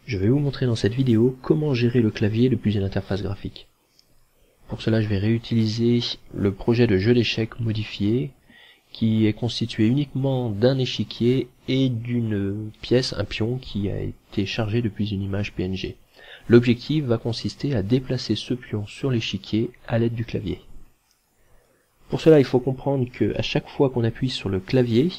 Je vais vous montrer dans cette vidéo comment gérer le clavier depuis une interface graphique. Pour cela, je vais réutiliser le projet de jeu d'échecs modifié qui est constitué uniquement d'un échiquier et d'une pièce, un pion, qui a été chargé depuis une image PNG. L'objectif va consister à déplacer ce pion sur l'échiquier à l'aide du clavier. Pour cela, il faut comprendre que à chaque fois qu'on appuie sur le clavier,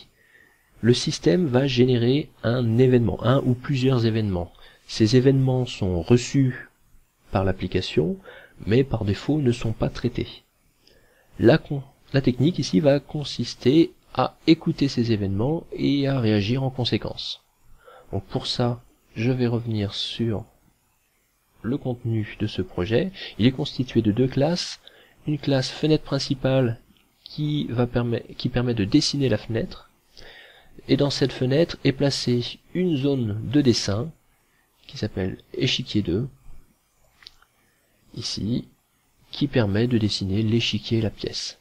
le système va générer un événement, un ou plusieurs événements. Ces événements sont reçus par l'application, mais par défaut ne sont pas traités. La technique ici va consister à écouter ces événements et à réagir en conséquence. Donc pour ça, je vais revenir sur le contenu de ce projet. Il est constitué de deux classes. Une classe fenêtre principale qui permet de dessiner la fenêtre. Et dans cette fenêtre est placée une zone de dessin qui s'appelle échiquier 2, ici, qui permet de dessiner l'échiquier et la pièce.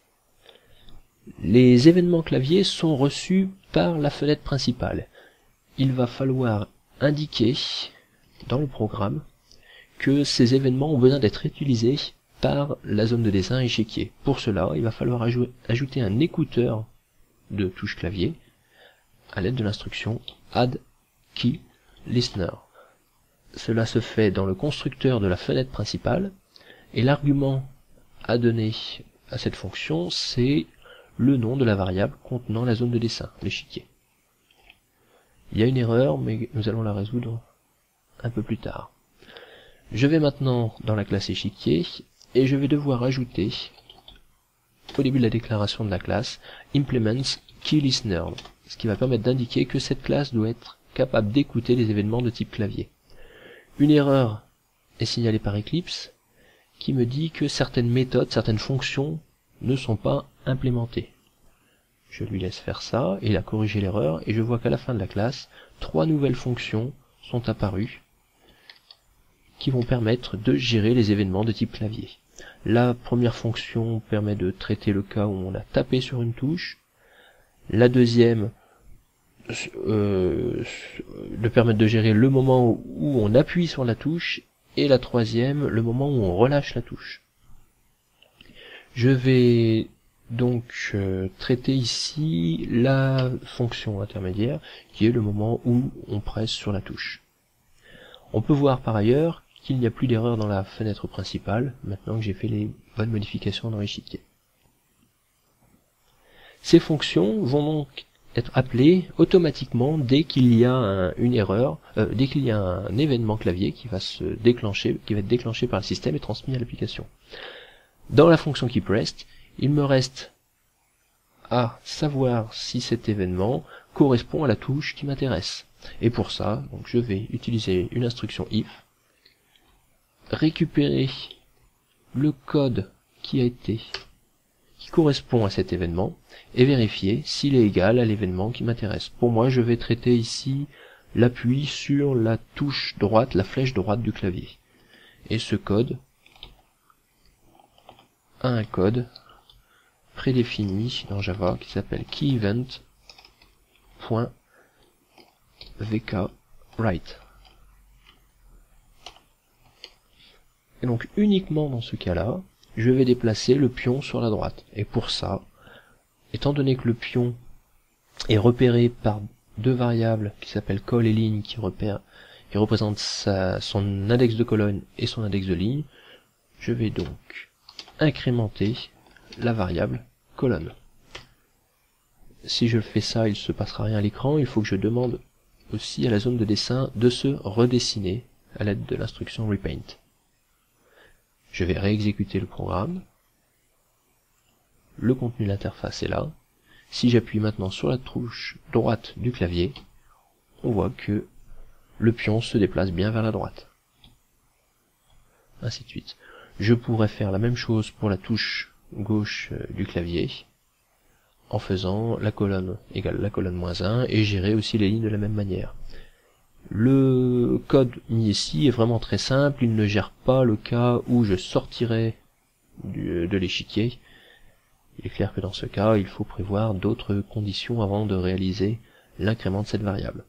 Les événements clavier sont reçus par la fenêtre principale. Il va falloir indiquer dans le programme que ces événements ont besoin d'être utilisés par la zone de dessin échiquier. Pour cela, il va falloir ajouter un écouteur de touche clavier à l'aide de l'instruction add key listener. Cela se fait dans le constructeur de la fenêtre principale et l'argument à donner à cette fonction, c'est le nom de la variable contenant la zone de dessin, l'échiquier. Il y a une erreur, mais nous allons la résoudre un peu plus tard. Je vais maintenant dans la classe échiquier et je vais devoir ajouter au début de la déclaration de la classe implements key listener, ce qui va permettre d'indiquer que cette classe doit être capable d'écouter les événements de type clavier. Une erreur est signalée par Eclipse qui me dit que certaines méthodes, certaines fonctions ne sont pas implémentées. Je lui laisse faire ça, il a corrigé l'erreur et je vois qu'à la fin de la classe, 3 nouvelles fonctions sont apparues qui vont permettre de gérer les événements de type clavier. La première fonction permet de traiter le cas où on a tapé sur une touche. La deuxième de permettre de gérer le moment où on appuie sur la touche, et la troisième, le moment où on relâche la touche. Je vais donc traiter ici la fonction intermédiaire, qui est le moment où on presse sur la touche. On peut voir par ailleurs qu'il n'y a plus d'erreur dans la fenêtre principale, maintenant que j'ai fait les bonnes modifications dans l'échiquier. Ces fonctions vont donc être appelées automatiquement dès qu'il y a une erreur, dès qu'il y a un événement clavier qui va se déclencher, qui va être déclenché par le système et transmis à l'application. Dans la fonction keepRest, il me reste à savoir si cet événement correspond à la touche qui m'intéresse. Et pour ça, donc je vais utiliser une instruction if, récupérer le code qui correspond à cet événement et vérifier s'il est égal à l'événement qui m'intéresse. Pour moi, je vais traiter ici l'appui sur la touche droite, la flèche droite du clavier. Et ce code a un code prédéfini dans Java qui s'appelle keyEvent.vkWrite. Et donc uniquement dans ce cas-là, je vais déplacer le pion sur la droite. Et pour ça, étant donné que le pion est repéré par deux variables qui s'appellent col et ligne, qui représentent son index de colonne et son index de ligne, je vais donc incrémenter la variable colonne. Si je fais ça, il ne se passera rien à l'écran, il faut que je demande aussi à la zone de dessin de se redessiner à l'aide de l'instruction repaint. Je vais réexécuter le programme. Le contenu de l'interface est là. Si j'appuie maintenant sur la touche droite du clavier, on voit que le pion se déplace bien vers la droite. Ainsi de suite. Je pourrais faire la même chose pour la touche gauche du clavier, en faisant la colonne égale la colonne -1 et gérer aussi les lignes de la même manière. Le code mis ici est vraiment très simple, il ne gère pas le cas où je sortirai de l'échiquier. Il est clair que dans ce cas, il faut prévoir d'autres conditions avant de réaliser l'incrément de cette variable.